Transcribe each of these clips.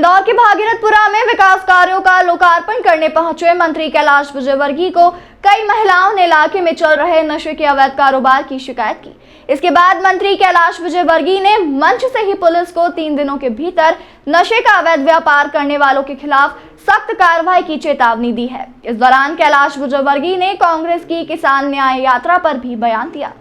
इंदौर के भागीरथपुरा में विकास कार्यों का लोकार्पण करने पहुंचे मंत्री कैलाश विजयवर्गीय को कई महिलाओं ने इलाके में चल रहे नशे के अवैध कारोबार की शिकायत की। इसके बाद मंत्री कैलाश विजयवर्गीय ने मंच से ही पुलिस को 3 दिनों के भीतर नशे का अवैध व्यापार करने वालों के खिलाफ सख्त कार्रवाई की चेतावनी दी है। इस दौरान कैलाश विजयवर्गीय ने कांग्रेस की किसान न्याय यात्रा पर भी बयान दिया।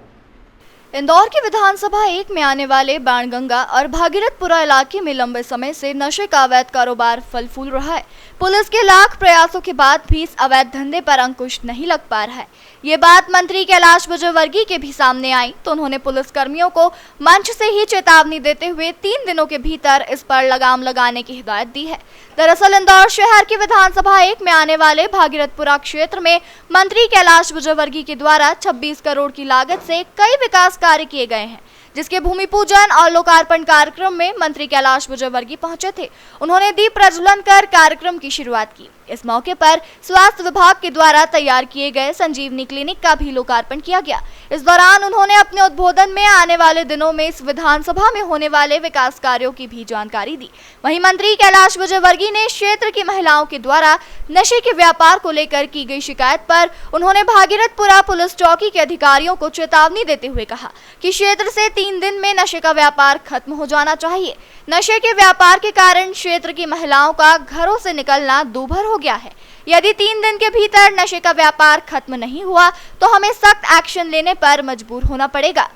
इंदौर के विधानसभा 1 में आने वाले बाणगंगा और भागीरथपुरा इलाके में लंबे समय से नशे का अवैध कारोबार फल फूल रहा है। पुलिस के लाख प्रयासों के बाद भी इस अवैध धंधे पर अंकुश नहीं लग पा रहा है। ये बात मंत्री कैलाश विजयवर्गीय के भी सामने आई तो उन्होंने पुलिस कर्मियों को मंच से ही चेतावनी देते हुए 3 दिनों के भीतर इस पर लगाम लगाने की हिदायत दी है। दरअसल इंदौर शहर के विधानसभा 1 में आने वाले भागीरथपुरा क्षेत्र में मंत्री कैलाश विजयवर्गीय के द्वारा 26 करोड़ की लागत से कई विकास कार्य किए गए हैं, जिसके भूमि पूजन और लोकार्पण कार्यक्रम में मंत्री कैलाश विजयवर्गीय पहुंचे थे। उन्होंने दीप प्रज्वलन कर कार्यक्रम की शुरुआत की। इस मौके पर स्वास्थ्य विभाग के द्वारा तैयार किए गए संजीवनी क्लिनिक का भी लोकार्पण किया गया। इस दौरान उन्होंने अपने उद्बोधन में आने वाले दिनों में इस विधानसभा में होने वाले विकास कार्यों की भी जानकारी दी। वहीं मंत्री कैलाश विजयवर्गीय ने क्षेत्र की महिलाओं के द्वारा नशे के व्यापार को लेकर की गई शिकायत पर उन्होंने भागीरथपुरा पुलिस चौकी के अधिकारियों को चेतावनी देते हुए कहा कि क्षेत्र से 3 दिन में नशे का व्यापार खत्म हो जाना चाहिए। नशे के व्यापार के कारण क्षेत्र की महिलाओं का घरों से निकलना दूभर हो गया है। यदि 3 दिन के भीतर नशे का व्यापार खत्म नहीं हुआ तो हमें सख्त एक्शन लेने पर मजबूर होना पड़ेगा।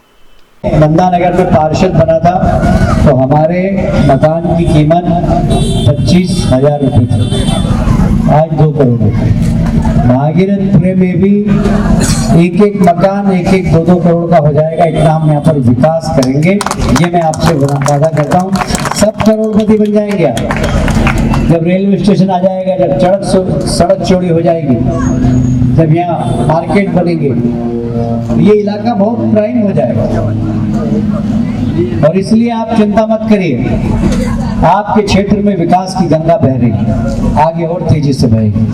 नंदा नगर में पार्षद बना था तो हमारे मकान की कीमत 25,000 रुपये थी, आज 2 करोड़ रुपये। भागीरथपुरे में भी एक मकान 2-2 करोड़ का हो जाएगा। इतना हम यहाँ पर विकास करेंगे, ये मैं आपसे वादा करता हूँ। सब करोड़पति बन जाएंगे जब रेलवे स्टेशन आ जाएगा, जब सड़क चौड़ी हो जाएगी, जब यहाँ मार्केट बनेंगे, ये इलाका बहुत प्राइम हो जाएगा। और इसलिए आप चिंता मत करिए, आपके क्षेत्र में विकास की गंगा बह रही है, आगे और तेजी से बहेगी।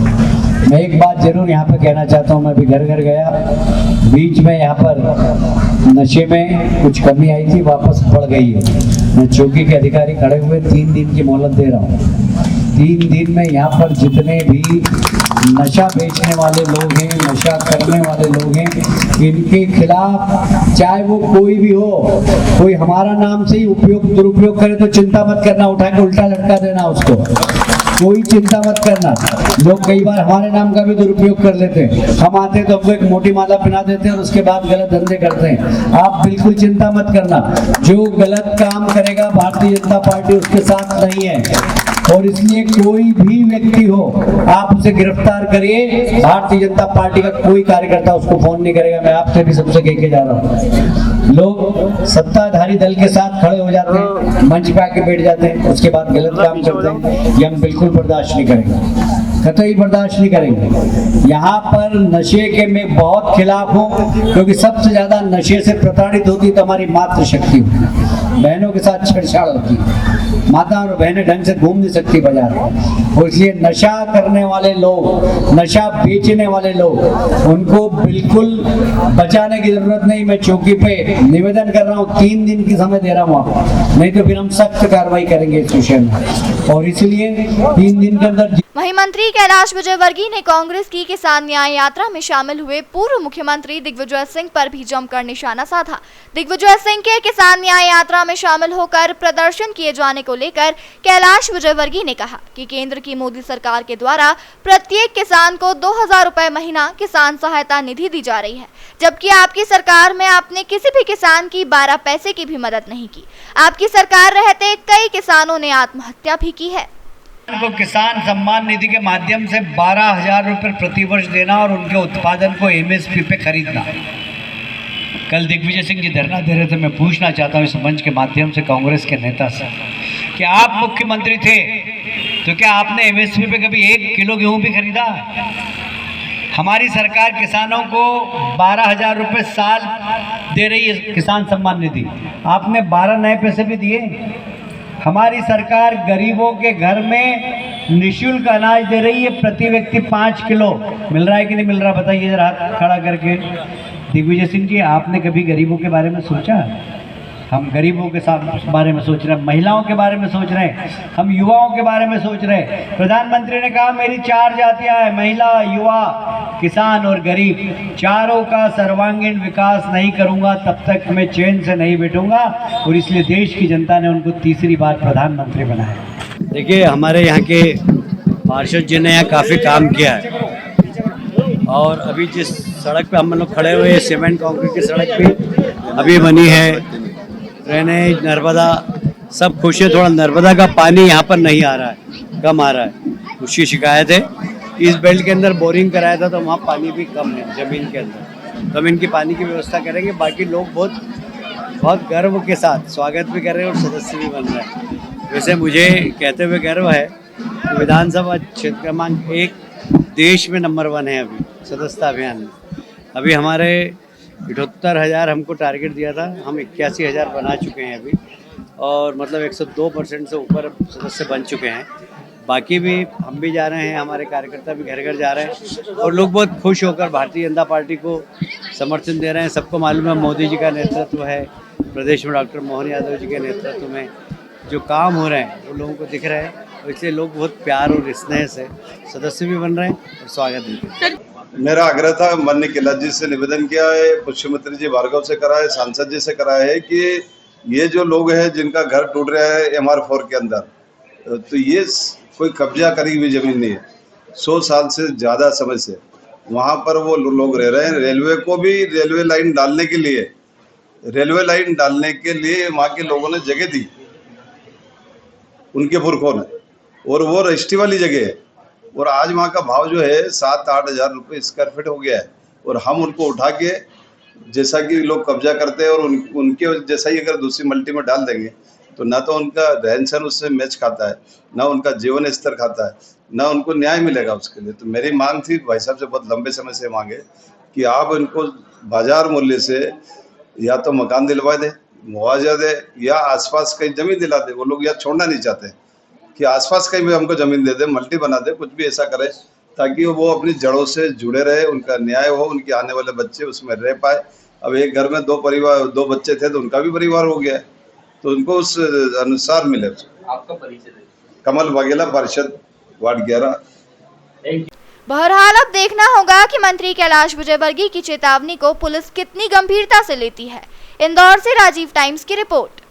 मैं एक बात जरूर यहाँ पे कहना चाहता हूँ, मैं भी घर घर गया, बीच में यहाँ पर नशे में कुछ कमी आई थी, वापस बढ़ गई है। मैं चौकी के अधिकारी खड़े हुए 3 दिन की मोहलत दे रहा हूँ। 3 दिन में यहाँ पर जितने भी नशा बेचने वाले लोग हैं, नशा करने वाले लोग हैं, इनके खिलाफ चाहे वो कोई भी हो, कोई हमारा नाम से ही दुरुपयोग करे तो चिंता मत करना, उठा के उल्टा लटका देना उसको, कोई चिंता मत करना। लोग कई बार हमारे नाम का भी दुरुपयोग कर लेते हैं। हम आते तो हमको एक मोटी माला पहना देते हैं और उसके बाद गलत धंधे करते हैं। आप बिल्कुल चिंता मत करना, जो गलत काम करेगा भारतीय जनता पार्टी उसके साथ नहीं है। और इसलिए कोई भी व्यक्ति हो, आप उसे गिरफ्तार करिए। भारतीय जनता पार्टी का कोई कार्यकर्ता उसको फोन नहीं करेगा। मैं आपसे भी सबसे कह के जा रहा हूँ, लोग सत्ताधारी दल के साथ खड़े हो जाते हैं, मंच पे आके बैठ जाते हैं, उसके बाद गलत काम करते हैं, ये हम बिल्कुल बर्दाश्त नहीं करेंगे, कतई बर्दाश्त नहीं करेंगे। यहाँ पर नशे के मैं बहुत खिलाफ हूँ, क्योंकि सबसे ज्यादा नशे से प्रताड़ित होती तो हमारी मातृशक्ति, बहनों के साथ छेड़छाड़ होती है, माता और बहनें ढंग से घूम नहीं सकती बाजार। और इसलिए नशा करने वाले लोग, नशा बेचने वाले लोग, उनको बिल्कुल बचाने की जरूरत नहीं। मैं चौकी पे निवेदन कर रहा हूँ, 3 दिन की समय दे रहा हूँ आपको, नहीं तो फिर हम सख्त कार्रवाई करेंगे इस विषय में। और इसलिए 3 दिन के अंदर। वहीं मंत्री कैलाश विजयवर्गीय ने कांग्रेस की किसान न्याय यात्रा में शामिल हुए पूर्व मुख्यमंत्री दिग्विजय सिंह पर भी जमकर निशाना साधा। दिग्विजय सिंह के किसान न्याय यात्रा में शामिल होकर प्रदर्शन किए जाने को लेकर कैलाश विजयवर्गीय ने कहा कि केंद्र की मोदी सरकार के द्वारा प्रत्येक किसान को 2,000 रुपए महीना किसान सहायता निधि दी जा रही है, जबकि आपकी सरकार में आपने किसी भी किसान की 12 पैसे की भी मदद नहीं की। आपकी सरकार रहते कई किसानों ने आत्महत्या भी की है। को किसान सम्मान निधि के माध्यम से 12,000 रुपये प्रतिवर्ष देना और उनके उत्पादन को MSP पे खरीदना। कल दिग्विजय सिंह जी धरना दे रहे थे, मैं पूछना चाहता हूँ इस मंच के माध्यम से कांग्रेस के नेता से कि आप मुख्यमंत्री थे तो क्या आपने MSP पे कभी 1 किलो गेहूं भी खरीदा? हमारी सरकार किसानों को 12,000 रुपये साल दे रही है किसान सम्मान निधि, आपने 12 नए पैसे भी दिए। हमारी सरकार गरीबों के घर में निःशुल्क अनाज दे रही है, प्रति व्यक्ति 5 किलो। मिल रहा है कि नहीं मिल रहा, बताइए जरा हाथ खड़ा करके। दिग्विजय सिंह जी, आपने कभी गरीबों के बारे में सोचा? हम गरीबों के साथ बारे में सोच रहे हैं, महिलाओं के बारे में सोच रहे हैं, हम युवाओं के बारे में सोच रहे हैं। प्रधानमंत्री ने कहा मेरी 4 जातियां हैं, महिला, युवा, किसान और गरीब, चारों का सर्वांगीण विकास नहीं करूंगा तब तक मैं चैन से नहीं बैठूंगा, और इसलिए देश की जनता ने उनको तीसरी बार प्रधानमंत्री बनाया। देखिए, हमारे यहाँ के पार्षद जी ने यहाँ काफ़ी काम किया है, और अभी जिस सड़क पे हम लोग खड़े हुए, सीमेंट कंक्रीट की सड़क भी अभी बनी है, ड्रेनेज, नर्मदा, सब खुश है। थोड़ा नर्मदा का पानी यहाँ पर नहीं आ रहा है, कम आ रहा है, उसकी शिकायत है। इस बेल्ट के अंदर बोरिंग कराया था तो वहाँ पानी भी कम है ज़मीन के अंदर, तो हम इनकी पानी की व्यवस्था करेंगे। बाकी लोग बहुत गर्व के साथ स्वागत भी कर रहे हैं और सदस्य भी बन रहे हैं। वैसे मुझे कहते हुए गर्व है कि विधानसभा क्षेत्र क्रमांक 1 देश में नंबर 1 है अभी सदस्यता अभियान में। अभी हमारे 78,000 हमको टारगेट दिया था, हम 81,000 बना चुके हैं अभी, और मतलब 102% से ऊपर सदस्य बन चुके हैं। बाकी भी हम भी जा रहे हैं, हमारे कार्यकर्ता भी घर घर जा रहे हैं, और लोग बहुत खुश होकर भारतीय जनता पार्टी को समर्थन दे रहे हैं। सबको मालूम है मोदी जी का नेतृत्व है, प्रदेश में डॉक्टर मोहन यादव जी के नेतृत्व में जो काम हो रहे हैं वो लोगों को दिख रहे हैं, और इसलिए लोग बहुत प्यार और स्नेह से सदस्य भी बन रहे हैं और स्वागत भी कर रहे हैं। मेरा आग्रह था, माननीय कैलाश जी से निवेदन किया है, मुख्यमंत्री जी भार्गव से करा है, सांसद जी से करा है कि ये जो लोग हैं जिनका घर टूट रहा है MR4 के अंदर, तो ये कोई कब्जा करी हुई जमीन नहीं है, 100 साल से ज़्यादा समय से वहाँ पर वो लोग रह रहे हैं। रेलवे को भी रेलवे लाइन डालने के लिए वहाँ के लोगों ने जगह दी, उनके पुरखों ने, और वो रजिस्ट्री वाली जगह है, और आज वहाँ का भाव जो है 7-8 हज़ार रुपये स्क्वायर फीट हो गया है। और हम उनको उठा के, जैसा कि लोग कब्जा करते हैं, और उनके जैसा ही अगर दूसरी मल्टी में डाल देंगे तो ना तो उनका रहन सहन उससे मैच खाता है, ना उनका जीवन स्तर खाता है, ना उनको न्याय मिलेगा उसके लिए। तो मेरी मांग थी भाई साहब से, बहुत लंबे समय से मांगे कि आप इनको बाजार मूल्य से या तो मकान दिलवा दे, मुआवजा दे, या आसपास कहीं जमीन दिला दे। वो लोग यहाँ छोड़ना नहीं चाहते कि आसपास कहीं भी हमको ज़मीन दे दे, मल्टी बना दे, कुछ भी ऐसा करे ताकि वो अपनी जड़ों से जुड़े रहे, उनका न्याय हो, उनके आने वाले बच्चे उसमें रह पाए। अब एक घर में 2 बच्चे थे तो उनका भी परिवार हो गया है, तो उनको उस अनुसार मिले। आपका परिचय दें। कमल वाघेला, पार्षद, वार्ड 11। बहरहाल अब देखना होगा कि मंत्री कैलाश विजयवर्गीय की चेतावनी को पुलिस कितनी गंभीरता से लेती है। इंदौर से राजीव टाइम्स की रिपोर्ट।